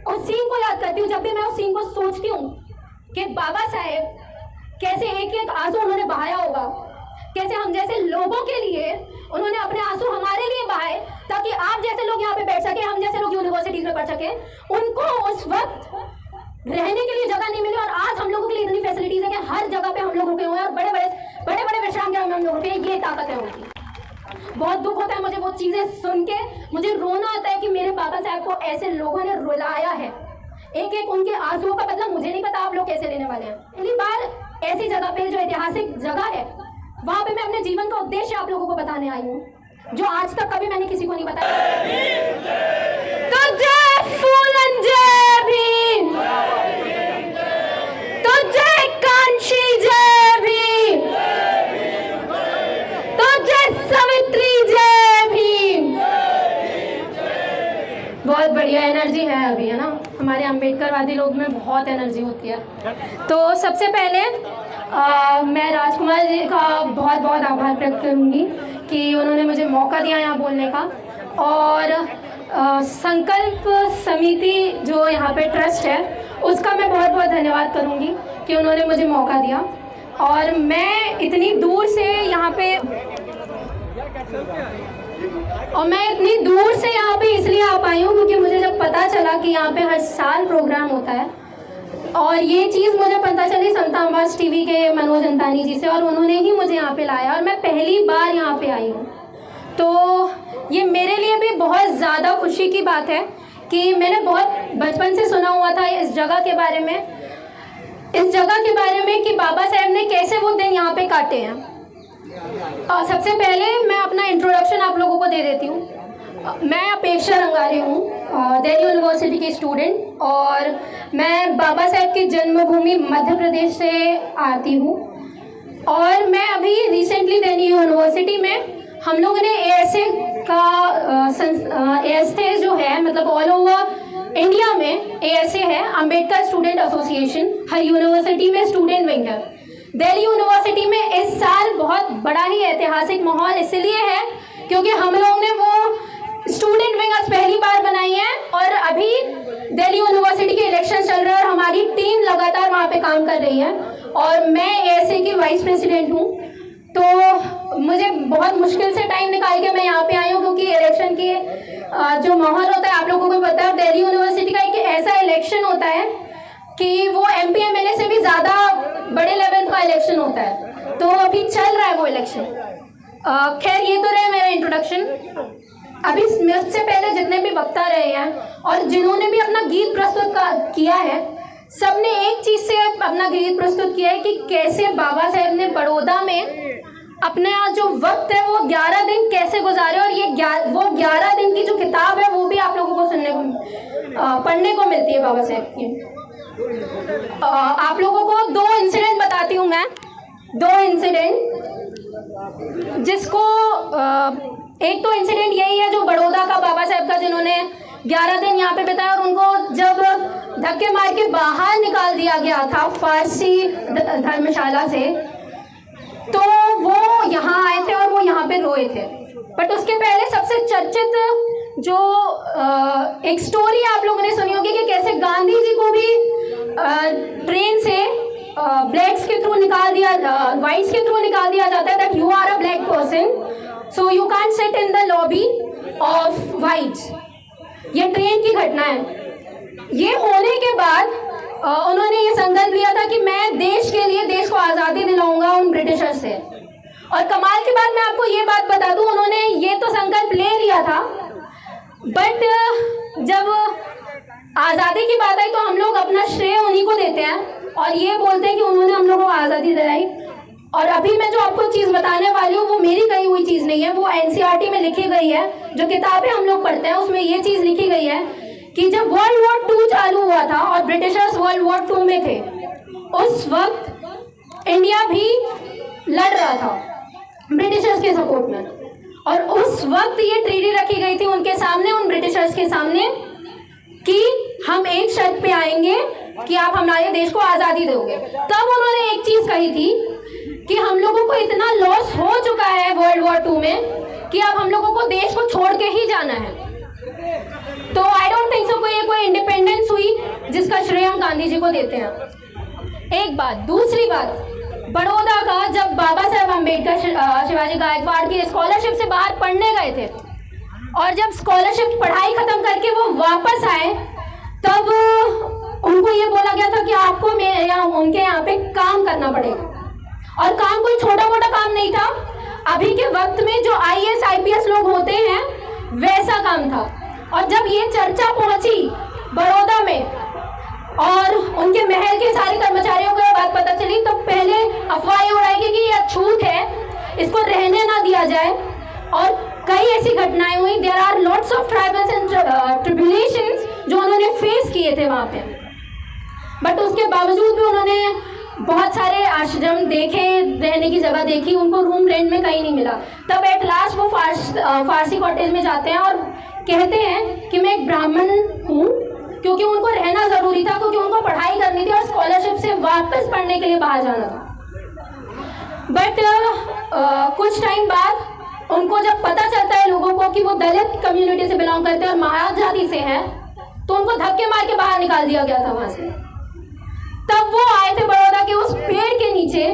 उस सीन को याद करती हूँ। जब भी मैं उस सीन को सोचती हूँ कि बाबा साहेब कैसे एक एक आंसू उन्होंने बहाया होगा, कैसे हम जैसे लोगों के लिए उन्होंने अपने आंसू हमारे लिए बहाए ताकि आप जैसे लोग यहाँ पे बैठ सके, हम जैसे लोग यूनिवर्सिटीज में पढ़ सके। उनको उस वक्त रहने के लिए जगह नहीं मिली और आज हम लोगों के लिए इतनी फैसिलिटीज है कि हर जगह पे हम लोग रुके हुए हैं और बड़े बड़े विश्राम गृह में हम लोग रुके हैं। ये ताकत है उनकी। बहुत दुख होता है मुझे वो चीजें सुन के, मुझे रोना आता है कि मेरे बाबा साहब को ऐसे लोगों ने रुलाया है। एक एक उनके आंसुओं का बदला मुझे नहीं पता आप लोग कैसे लेने वाले हैं। पहली बार ऐसी जगह पे जो ऐतिहासिक जगह है वहां पे मैं अपने जीवन का उद्देश्य आप लोगों को बताने आई हूँ, जो आज तक कभी मैंने किसी को नहीं बताया। तो जय फूलन जय भीम, तो जय कांशी जय भीम, तो जय सावित्री जय भीम। बहुत बढ़िया एनर्जी है अभी, है ना। हमारे अम्बेडकरवादी लोग में बहुत एनर्जी होती है। तो सबसे पहले मैं राजकुमार जी का बहुत बहुत आभार व्यक्त करूँगी कि उन्होंने मुझे मौका दिया यहाँ बोलने का, और संकल्प समिति जो यहाँ पे ट्रस्ट है उसका मैं बहुत बहुत धन्यवाद करूँगी कि उन्होंने मुझे मौका दिया। और मैं इतनी दूर से यहाँ पे इसलिए आ पाई हूँ क्योंकि मुझे जब पता चला कि यहाँ पे हर साल प्रोग्राम होता है, और ये चीज़ मुझे पता चली संता आवाज़ टीवी के मनोज अंतानी जी से, और उन्होंने ही मुझे यहाँ पे लाया और मैं पहली बार यहाँ पे आई हूँ। तो ये मेरे लिए भी बहुत ज़्यादा खुशी की बात है कि मैंने बहुत बचपन से सुना हुआ था इस जगह के बारे में कि बाबा साहेब ने कैसे वो दिन यहाँ पे काटे हैं। सबसे पहले मैं अपना इंट्रोडक्शन आप लोगों को दे देती हूँ। मैं अपेक्षा रंगारी हूँ, दिल्ली यूनिवर्सिटी की स्टूडेंट, और मैं बाबा साहेब की जन्मभूमि मध्य प्रदेश से आती हूँ। और मैं अभी रिसेंटली दिल्ली यूनिवर्सिटी में हम लोगों ने ASA जो है, मतलब ऑल ओवर इंडिया में ASA है, अम्बेडकर स्टूडेंट एसोसिएशन, हर यूनिवर्सिटी में स्टूडेंट विंग है। दिल्ली यूनिवर्सिटी में इस साल बहुत बड़ा ही ऐतिहासिक माहौल इसलिए है क्योंकि हम लोगों ने वो स्टूडेंट विंग आज पहली बार बनाई है, और अभी दिल्ली यूनिवर्सिटी के इलेक्शन चल रहे हैं और हमारी टीम लगातार वहाँ पे काम कर रही है, और मैं ASA की वाइस प्रेसिडेंट हूँ। तो मुझे बहुत मुश्किल से टाइम निकाल के मैं यहाँ पे आई हूँ क्योंकि इलेक्शन की जो माहौल होता है आप लोगों को पता है, दिल्ली यूनिवर्सिटी का एक ऐसा इलेक्शन होता है कि वो MP MLA से भी ज़्यादा बड़े लेवल का इलेक्शन होता है। तो अभी चल रहा है वो इलेक्शन। खैर ये तो रहे मेरा इंट्रोडक्शन। अभी मुझसे पहले जितने भी वक्ता रहे हैं और जिन्होंने भी अपना गीत प्रस्तुत किया है, सबने एक चीज़ से अपना गीत प्रस्तुत किया है कि कैसे बाबा साहेब ने बड़ौदा में अपने जो वक्त है वो 11 दिन कैसे गुजारे, और ये वो 11 दिन की जो किताब है वो भी आप लोगों को पढ़ने को मिलती है बाबा साहेब की। आप लोगों को 2 इंसिडेंट बताती हूँ मैं, 2 इंसिडेंट, जिसको एक तो इंसिडेंट यही है जो बड़ौदा का बाबा साहेब का, जिन्होंने 11 दिन यहाँ पे बिताया और उनको जब धक्के मार के बाहर निकाल दिया गया था फारसी धर्मशाला से, तो वो यहाँ आए थे और वो यहाँ पे रोए थे। बट उसके पहले सबसे चर्चित जो एक स्टोरी आप लोगों ने सुनी होगी कि कैसे गांधी जी को भी ट्रेन से ब्लैक्स के थ्रू निकाल दिया, वाइट्स के थ्रू निकाल दिया जाता है, that you are a black person so you can't sit in the lobby of whites. ये ट्रेन की घटना है। ये होने के बाद उन्होंने ये संकल्प लिया था कि मैं देश के लिए देश को आज़ादी दिलाऊंगा उन ब्रिटिशर से। और कमाल की बात मैं आपको ये बात बता दूं, उन्होंने ये तो संकल्प ले लिया था, बट जब आज़ादी की बात आई तो हम लोग अपना श्रेय उन्हीं को देते हैं और ये बोलते हैं कि उन्होंने हम लोगों को आज़ादी दिलाई। और अभी मैं जो आपको चीज़ बताने वाली हूँ वो मेरी कही हुई चीज़ नहीं है, वो NCERT में लिखी गई है। जो किताबें हम लोग पढ़ते हैं उसमें ये चीज़ लिखी गई है कि जब World War II चालू हुआ था और ब्रिटिशर्स World War II में थे, उस वक्त इंडिया भी लड़ रहा था ब्रिटिशर्स के सपोर्ट में, और उस वक्त ये ट्रीटी रखी गई थी उनके सामने, उन ब्रिटिशर्स के सामने, कि हम एक शर्त पे आएंगे कि आप हमारे देश को आज़ादी दोगे। तब उन्होंने एक चीज़ कही थी कि हम लोगों को इतना लॉस हो चुका है World War II में कि अब हम लोगों को देश को छोड़ के ही जाना है। तो आई डोंट थिंक सो कोई इंडिपेंडेंस हुई गांधी जी को देते हैं। एक बात। दूसरी बात, बड़ौदा का जब बाबा साहेब अम्बेडकर शिवाजी गायकवाड़ की स्कॉलरशिप से बाहर पढ़ने गए थे और जब स्कॉलरशिप पढ़ाई खत्म करके वो वापस आए, तब उनको ये बोला गया था कि आपको उनके यहाँ पे काम करना पड़ेगा। और काम कोई छोटा मोटा काम नहीं था, अभी के वक्त में जो IAS IPS लोग होते हैं वैसा काम था। और जब ये चर्चा पहुंची बड़ौदा में और उनके महल के सारे कर्मचारियों को ये बात पता चली, तो पहले अफवाहें उड़ाई गई कि ये छूट है, इसको रहने ना दिया जाए। और कई ऐसी घटनाएं हुई। There are lots of tribals and tribulations जो उन्होंने फेस किए थे वहाँ पे, बट उसके बावजूद भी उन्होंने बहुत सारे आश्रम देखे, रहने की जगह देखी, उनको रूम रेंट में कहीं नहीं मिला। तब एट लास्ट वो फारसी कॉटेज में जाते हैं और कहते हैं कि मैं एक ब्राह्मण हूँ, क्योंकि उनको रहना ज़रूरी था, क्योंकि उनको पढ़ाई करनी थी और स्कॉलरशिप से वापस पढ़ने के लिए बाहर जाना था। बट कुछ टाइम बाद उनको जब पता चलता है लोगों को कि वो दलित कम्युनिटी से बिलोंग करते हैं और महाराज जाति से हैं, तो उनको धक्के मार के बाहर निकाल दिया गया था वहाँ से। तब वो आए थे बड़ौदा के उस पेड़ के नीचे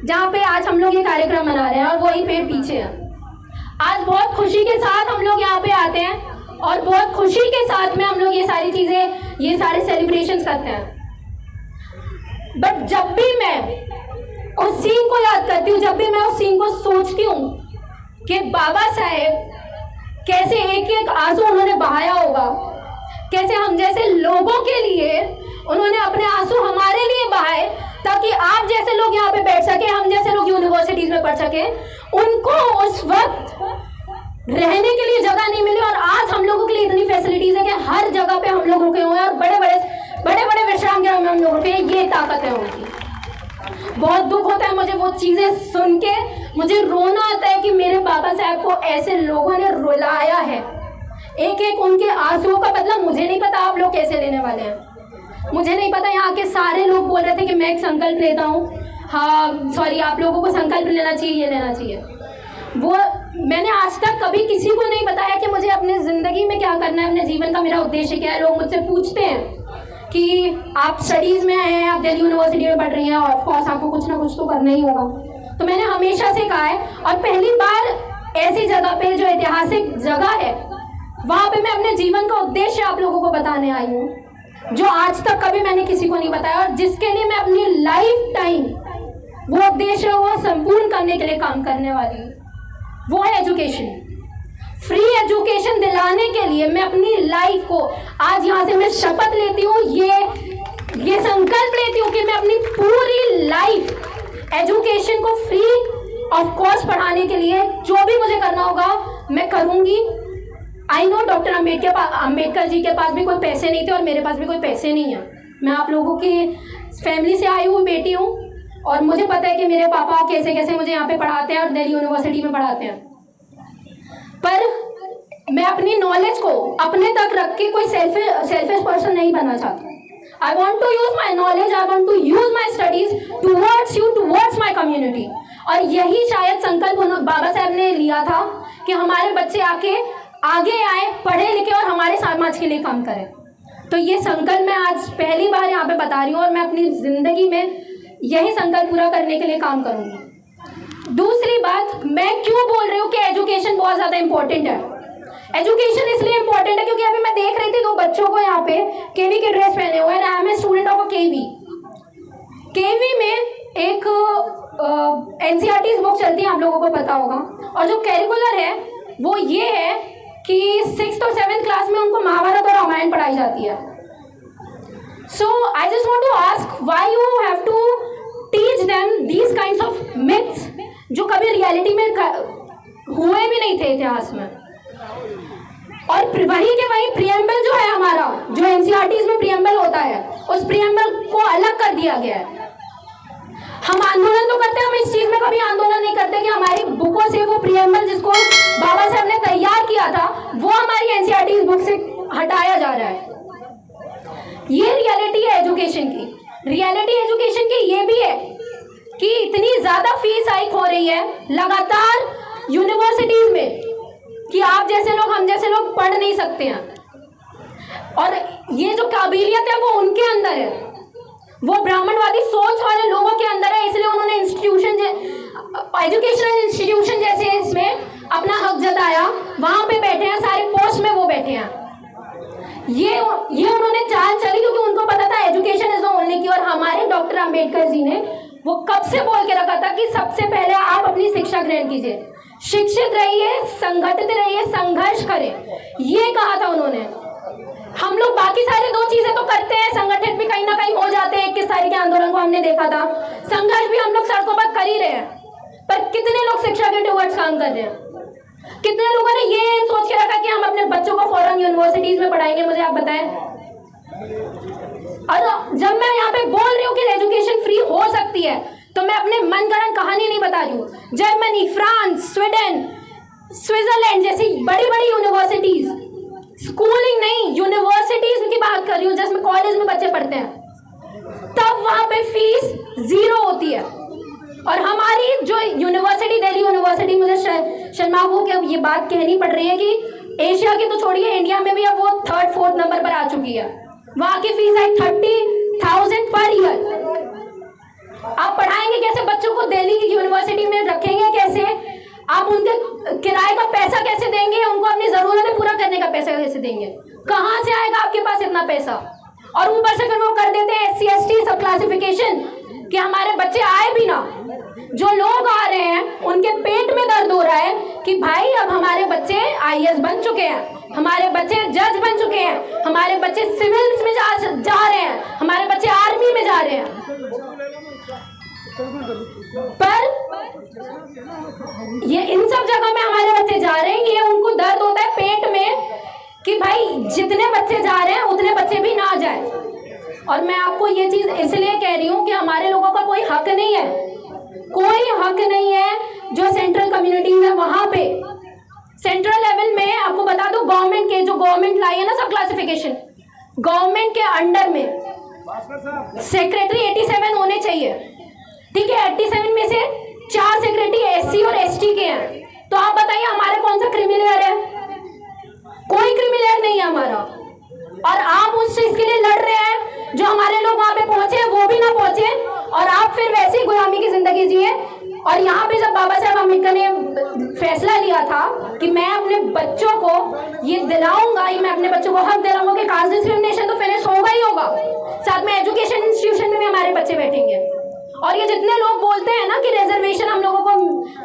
जहाँ पे आज हम लोग ये कार्यक्रम मना रहे हैं, और वही पेड़ पीछे है। आज बहुत खुशी के साथ हम लोग यहाँ पे आते हैं और बहुत खुशी के साथ में हम लोग ये सारी चीज़ें, ये सारे सेलिब्रेशंस करते हैं। बट जब भी मैं उस सीन को याद करती हूँ, जब भी मैं उस सीन को सोचती हूँ कि बाबा साहेब कैसे एक एक आंसू उन्होंने बहाया होगा, कैसे हम जैसे लोगों के लिए उन्होंने अपने आंसू हमारे लिए बहाए, ताकि आप जैसे लोग यहाँ पे बैठ सके, हम जैसे लोग यूनिवर्सिटीज में पढ़ सके। उनको उस वक्त रहने के लिए जगह नहीं मिली और आज हम लोगों के लिए इतनी फैसिलिटीज है कि हर जगह पे हम लोग रुके हुए हैं और बड़े बड़े विश्राम गृह में हम लोग रुके हैं। ये ताकत है उनकी। बहुत दुख होता है मुझे वो चीज़ें सुन के, मुझे रोना आता है कि मेरे बाबा साहब को ऐसे लोगों ने रुलाया है। एक एक उनके आंसुओं का बदला मुझे नहीं पता आप लोग कैसे लेने वाले हैं, मुझे नहीं पता। यहाँ के सारे लोग बोल रहे थे कि मैं एक संकल्प लेता हूँ, हाँ सॉरी आप लोगों को संकल्प लेना चाहिए, ये लेना चाहिए। वो मैंने आज तक कभी किसी को नहीं बताया कि मुझे अपने ज़िंदगी में क्या करना है, अपने जीवन का मेरा उद्देश्य क्या है। लोग मुझसे पूछते हैं कि आप स्टडीज़ में आए हैं, आप दिल्ली यूनिवर्सिटी में पढ़ रही हैं, ऑफ कोर्स आपको कुछ ना कुछ तो करना ही होगा। तो मैंने हमेशा से कहा है, और पहली बार ऐसी जगह पे जो ऐतिहासिक जगह है वहाँ पे मैं अपने जीवन का उद्देश्य आप लोगों को बताने आई हूँ, जो आज तक कभी मैंने किसी को नहीं बताया, और जिसके लिए मैं अपनी लाइफ टाइम वो उद्देश्य वो संपूर्ण करने के लिए काम करने वाली हूँ। वो है एजुकेशन। फ्री एजुकेशन दिलाने के लिए मैं अपनी लाइफ को आज यहाँ से मैं शपथ लेती हूँ, ये संकल्प लेती हूँ कि मैं अपनी पूरी लाइफ एजुकेशन को फ्री ऑफ कॉस्ट पढ़ाने के लिए जो भी मुझे करना होगा मैं करूँगी। I know doctor Ambedkar ji के पास भी कोई पैसे नहीं थे और मेरे पास भी कोई पैसे नहीं है। मैं आप लोगों की फैमिली से आई हुई बेटी हूँ और मुझे पता है कि मेरे पापा कैसे कैसे मुझे यहाँ पे पढ़ाते हैं और दिल्ली यूनिवर्सिटी में पढ़ाते हैं। पर मैं अपनी नॉलेज को अपने तक रख के कोई सेल्फिश पर्सन नहीं बनना चाहती। I want to use my knowledge, I want to use my studies towards you, towards my community. और यही शायद संकल्प बाबा साहब ने लिया था कि हमारे बच्चे आगे आए, पढ़े लिखे और हमारे समाज के लिए काम करें। तो ये संकल्प मैं आज पहली बार यहाँ पे बता रही हूँ और मैं अपनी ज़िंदगी में यही संकल्प पूरा करने के लिए काम करूँगी। दूसरी बात, मैं क्यों बोल रही हूँ कि एजुकेशन बहुत ज़्यादा इंपॉर्टेंट है। एजुकेशन इसलिए इंपॉर्टेंट है क्योंकि अभी मैं देख रही थी दो बच्चों को यहाँ पे केवी की ड्रेस पहने हुए हैं। I am a student of a KV में एक NCERT बुक चलती है, आप लोगों को पता होगा, और जो कैरिकुलर है वो ये है कि 6th और 7th क्लास में उनको महाभारत और रामायण पढ़ाई जाती है। So I just want to ask why you have to teach them these kinds of myths जो कभी रियलिटी में हुए भी नहीं थे इतिहास में। और वही के वही प्रियम्बल जो है हमारा, जो NCERT में प्रियम्बल होता है, उस प्रियम्बल को अलग कर दिया गया है। हम आंदोलन तो करते हैं, हम इस चीज में कभी आंदोलन नहीं करते कि हमारी बुकों से वो प्रियम्बल जिसको बाबा साहब ने तैयार किया था वो हमारी NCERT बुक से हटाया जा रहा है। ये रियलिटी है एजुकेशन की। रियलिटी एजुकेशन की ये भी है कि इतनी ज्यादा फीस हाइक हो रही है लगातार यूनिवर्सिटीज में कि आप जैसे लोग, हम जैसे लोग पढ़ नहीं सकते हैं। और ये जो काबिलियत है वो उनके अंदर है, वो ब्राह्मणवादी सोच वाले लोगों के अंदर है, इसलिए उन्होंने एजुकेशनल इंस्टीट्यूशन जैसे इसमें अपना हक जताया, वहां पे बैठे हैं, सारे पोस्ट में वो बैठे हैं। ये उन्होंने चाल चली क्योंकि उनको पता था एजुकेशन इज द ओनली की। और हमारे डॉक्टर अंबेडकर जी ने वो कब से बोल के रखा था कि सबसे पहले आप अपनी शिक्षा ग्रहण कीजिए, शिक्षित रहिए, संगठित रहिए, संघर्ष करें, ये कहा था उन्होंने। हम लोग बाकी सारी दो चीजें तो करते हैं, संगठित भी कहीं ना कहीं हो जाते हैं। 21 तारीख के आंदोलन को हमने देखा था, संघर्ष भी हम लोग सड़कों पर कर ही रहे हैं, पर कितने लोग शिक्षा के टुवर्ड्स काम कर रहे हैं? कितने लोगों ने ये सोच के रखा कि हम अपने बच्चों को फॉरेन यूनिवर्सिटीज में पढ़ाएंगे? मुझे आप बताएं। और जब मैं यहाँ पे बोल रही हूँ कि एजुकेशन फ्री हो सकती है, तो मैं अपने मनगढ़ंत कहानी नहीं बता रही हूँ। जर्मनी, फ्रांस, स्वीडन, स्विट्जरलैंड जैसी बड़ी बड़ी यूनिवर्सिटीज, स्कूलिंग नहीं यूनिवर्सिटीज की बात कर रही हूँ, जिसमें कॉलेज में बच्चे पढ़ते हैं, तब वहां पे फीस 0 होती है। और हमारी जो यूनिवर्सिटी, दिल्ली यूनिवर्सिटी, मुझे शर्मा को क्या ये बात कहनी पड़ रही है कि एशिया की तो छोड़िए, इंडिया में भी अब वो 3rd 4th नंबर पर आ चुकी है। वहां की फीस है 30,000 पर ईयर। आप पढ़ाएंगे कैसे बच्चों को? दिल्ली की यूनिवर्सिटी में रखेंगे कैसे? आप उनके किराए का पैसा कैसे देंगे? उनको अपनी जरूरतें पूरा करने का पैसा कैसे देंगे? कहाँ से आएगा आपके पास इतना पैसा? और ऊपर से फिर वो कर देते हैं SC ST सब क्लासिफिकेशन कि हमारे बच्चे आए भी ना। जो लोग आ रहे हैं उनके पेट में दर्द हो रहा है कि भाई अब हमारे बच्चे IAS बन चुके हैं, हमारे बच्चे जज बन चुके हैं, हमारे बच्चे सिविल्स में जा रहे हैं, हमारे बच्चे आर्मी में जा रहे हैं। पर ये इन सब जगह में हमारे बच्चे जा रहे हैं, ये उनको दर्द होता है पेट में कि भाई जितने बच्चे जा रहे हैं उतने बच्चे भी ना जाए। और मैं आपको ये चीज इसलिए कह रही हूँ कि हमारे लोगों का कोई हक नहीं है, कोई हक नहीं है। जो सेंट्रल कम्युनिटीज है वहां पे सेंट्रल लेवल में आपको बता दो, गवर्नमेंट के जो गवर्नमेंट लाई है ना सब क्लासिफिकेशन, गवर्नमेंट के अंडर में सेक्रेटरी 87 होने चाहिए, ठीक है? 87 में से 4 सेक्रेटरी SC और ST के हैं। तो आप बताइए हमारे कौन सा क्रिमिनल है? कोई क्रिमिनल नहीं है हमारा। और आप उस चीज के लिए लड़ रहे हैं, जो हमारे लोग वहां पे पहुंचे वो भी ना पहुंचे, और आप फिर वैसे ही गुलामी की जिंदगी जिए। और यहाँ पे जब बाबा साहब अम्बेडकर ने फैसला लिया था कि मैं अपने बच्चों को ये दिलाऊंगा, मैं अपने बच्चों को हक दिलाऊंगा कि कास्ट डिस्क्रिमिनेशन तो फिनिश होगा ही होगा, साथ में एजुकेशन इंस्टीट्यूशन में भी हमारे बच्चे बैठेंगे। और ये जितने लोग बोलते हैं ना कि रिजर्वेशन हम लोगों को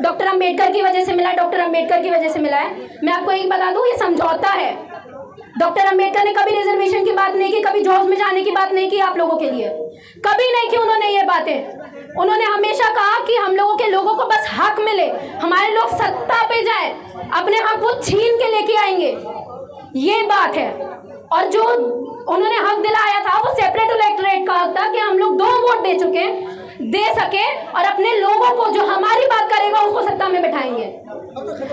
डॉक्टर अंबेडकर की वजह से मिला, डॉक्टर अंबेडकर की वजह से मिला है, मैं आपको एक बता दूं, ये समझौता है। डॉक्टर अंबेडकर ने कभी रिजर्वेशन की बात नहीं की, कभी जॉब में जाने की बात नहीं की आप लोगों के लिए, कभी नहीं की उन्होंने ये बातें। उन्होंने हमेशा कहा कि हम लोगों को बस हक मिले, हमारे लोग सत्ता पे जाए, अपने हक को छीन के लेके आएंगे, ये बात है। और जो उन्होंने हक दिलाया था वो सेपरेट इलेक्टोरेट का हक था कि हम लोग 2 वोट दे सके और अपने लोगों को जो हमारी बात करेगा उसको सत्ता में बैठाएंगे।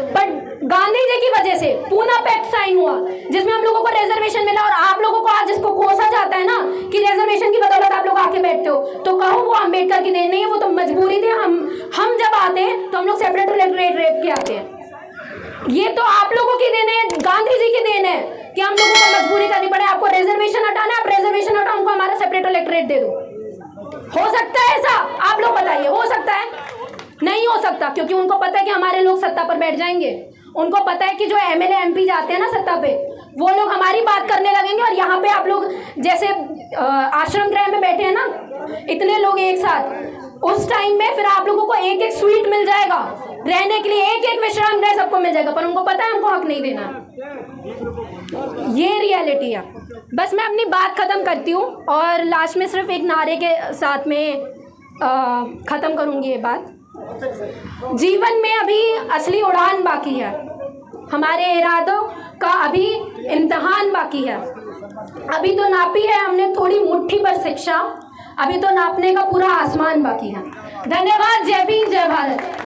बट गांधी जी की वजह से पूना पैक्ट साइन हुआ, जिसमें हम लोगों को रिजर्वेशन मिला। और आप लोगों को आज जिसको कोसा जाता है ना कि रिजर्वेशन की बदौलत आप लोग आके बैठते हो, तो कहो वो अंबेडकर की देन नहीं है, वो तो मजबूरी थी। हम जब आते हैं तो हम लोग सेपरेट इलेक्टोरेट के आते हैं। ये तो आप लोगों की देन है, गांधी जी की देन है कि हम लोगों को मजबूरी करनी पड़े। आपको रिजर्वेशन हटाना है, आप रिजर्वेशन हटाओ, हमको हमारा सेपरेट इलेक्टोरेट दे दो। हो सकता है ऐसा? आप लोग बताइए, हो सकता है? नहीं हो सकता, क्योंकि उनको पता है कि हमारे लोग सत्ता पर बैठ जाएंगे। उनको पता है कि जो MLA MP जाते हैं ना सत्ता पे, वो लोग हमारी बात करने लगेंगे। और यहाँ पे आप लोग जैसे आश्रम गृह में बैठे हैं ना, इतने लोग एक साथ, उस टाइम में फिर आप लोगों को एक एक स्वीट मिल जाएगा रहने के लिए, एक एक विश्राम गृह सबको मिल जाएगा, पर उनको पता है हमको हक नहीं देना। ये रियलिटी है। बस मैं अपनी बात ख़त्म करती हूँ और लास्ट में सिर्फ एक नारे के साथ में ख़त्म करूँगी ये बात। जीवन में अभी असली उड़ान बाकी है, हमारे इरादों का अभी इम्तिहान बाकी है। अभी तो नापी है हमने थोड़ी मुट्ठी पर शिक्षा, अभी तो नापने का पूरा आसमान बाकी है। धन्यवाद। जय भीम, जय भारत।